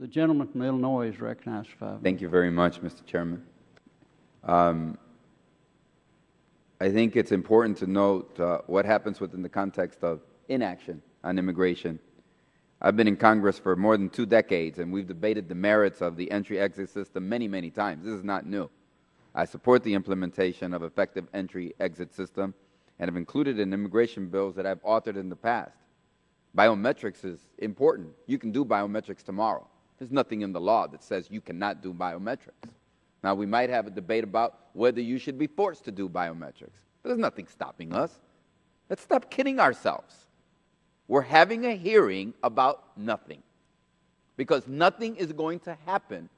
The gentleman from Illinois is recognized for 5 minutes. Thank you very much, Mr. Chairman. I think it's important to note what happens within the context of inaction on immigration. I've been in Congress for more than 2 decades, and we've debated the merits of the entry-exit system many, many times. This is not new. I support the implementation of effective entry-exit system and have included in immigration bills that I've authored in the past. Biometrics is important. You can do biometrics tomorrow. There's nothing in the law that says you cannot do biometrics. Now, we might have a debate about whether you should be forced to do biometrics. But there's nothing stopping us. Let's stop kidding ourselves. We're having a hearing about nothing, because nothing is going to happen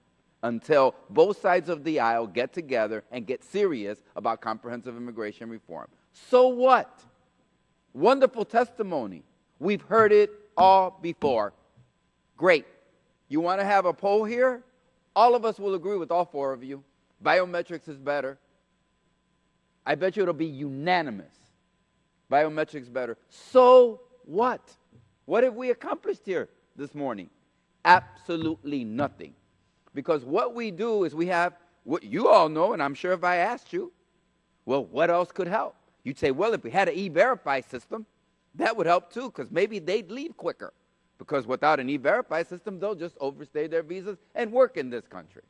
until both sides of the aisle get together and get serious about comprehensive immigration reform. So what? Wonderful testimony. We've heard it all before. Great. You want to have a poll here? All of us will agree with all 4 of you. Biometrics is better. I bet you it'll be unanimous. Biometrics better. So what? What have we accomplished here this morning? Absolutely nothing. Because what we do is we have what you all know, and I'm sure if I asked you, well, what else could help? You'd say, well, if we had an E-Verify system, that would help too, because maybe they'd leave quicker. Because without an E-Verify system, they'll just overstay their visas and work in this country.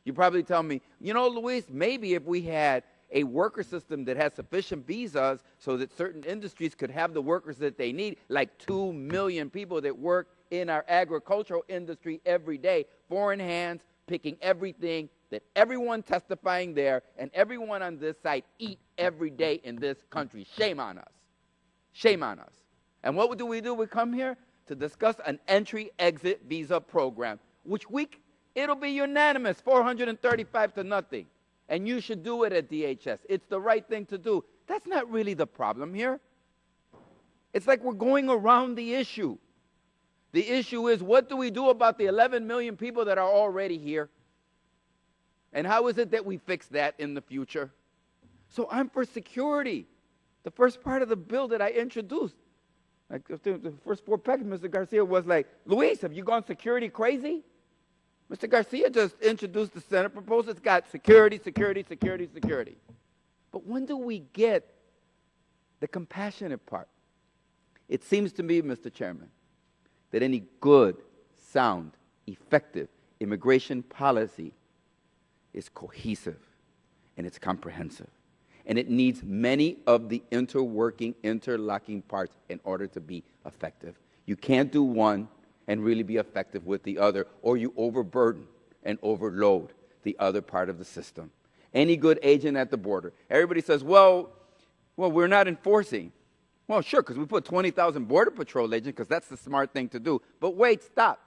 You probably tell me, you know, Luis, maybe if we had a worker system that has sufficient visas so that certain industries could have the workers that they need, like 2 million people that work in our agricultural industry every day, foreign hands, picking everything that everyone testifying there and everyone on this site eat every day in this country. Shame on us. Shame on us. And what do? We come here to discuss an entry-exit visa program, which it'll be unanimous, 435 to nothing. And you should do it at DHS. It's the right thing to do. That's not really the problem here. It's like we're going around the issue. The issue is, what do we do about the 11 million people that are already here? And how is it that we fix that in the future? So I'm for security. The first part of the bill that I introduced, like the first 4 pages, Mr. Garcia was like, Luis, have you gone security crazy? Mr. Garcia just introduced the Senate proposal. It's got security, security, security, security. But when do we get the compassionate part? It seems to me, Mr. Chairman, that any good, sound, effective immigration policy is cohesive and it's comprehensive. And it needs many of the interlocking parts in order to be effective. You can't do one and really be effective with the other, or you overburden and overload the other part of the system. Any good agent at the border, everybody says, well, we're not enforcing. Well, sure, because we put 20,000 Border Patrol agents, because that's the smart thing to do. But wait, stop.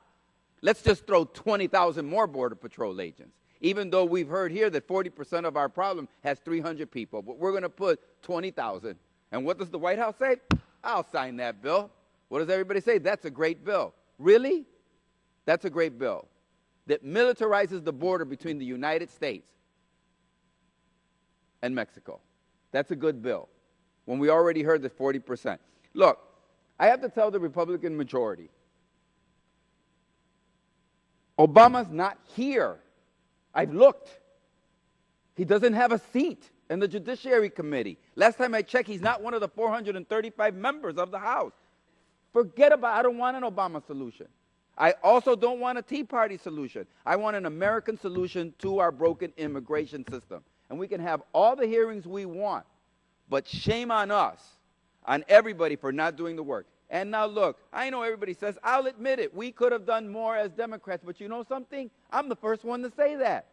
Let's just throw 20,000 more Border Patrol agents. Even though we've heard here that 40% of our problem has 300 people, but we're going to put 20,000. And what does the White House say? I'll sign that bill. What does everybody say? That's a great bill. Really? That's a great bill that militarizes the border between the United States and Mexico. That's a good bill, when we already heard that 40%. Look, I have to tell the Republican majority, Obama's not here. I've looked. He doesn't have a seat in the Judiciary Committee. Last time I checked, he's not one of the 435 members of the House. Forget about it. I don't want an Obama solution. I also don't want a Tea Party solution. I want an American solution to our broken immigration system. And we can have all the hearings we want, but shame on us, on everybody for not doing the work. And now look, I know everybody says, I'll admit it, we could have done more as Democrats, but you know something? I'm the first one to say that.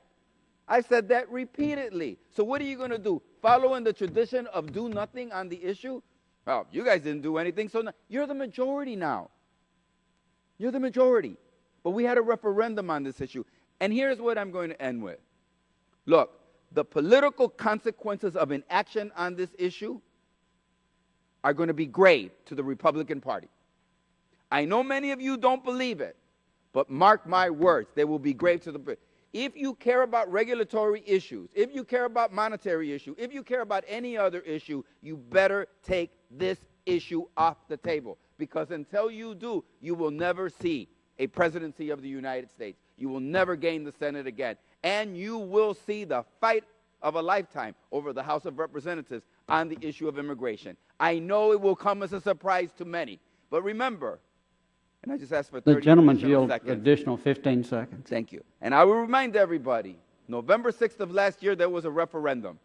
I said that repeatedly. So what are you going to do? Follow in the tradition of do nothing on the issue? Well, you guys didn't do anything, so now, you're the majority now. You're the majority. But we had a referendum on this issue. And here's what I'm going to end with. Look, the political consequences of inaction on this issue are going to be grave to the Republican Party. I know many of you don't believe it, but mark my words, they will be grave to the... If you care about regulatory issues, if you care about monetary issue, if you care about any other issue, you better take this issue off the table. Because until you do, you will never see a presidency of the United States. You will never gain the Senate again. And you will see the fight of a lifetime over the House of Representatives on the issue of immigration. I know it will come as a surprise to many. But remember, and I just asked for 30 The gentleman's additional yield seconds. additional 15 seconds. Thank you. And I will remind everybody, November 6th of last year, there was a referendum.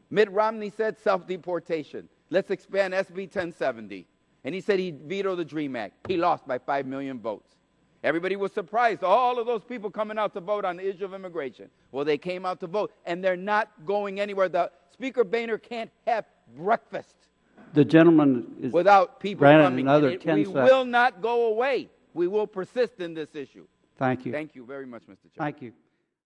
Mitt Romney said self-deportation. Let's expand SB 1070. And he said he'd veto the DREAM Act. He lost by 5 million votes. Everybody was surprised. All of those people coming out to vote on the issue of immigration. Well, they came out to vote, and they're not going anywhere. The Speaker Boehner can't have breakfast The gentleman is without people granted coming. another And 10 we seconds. will not go away. We will persist in this issue. Thank you. Thank you very much, Mr. Chairman. Thank you.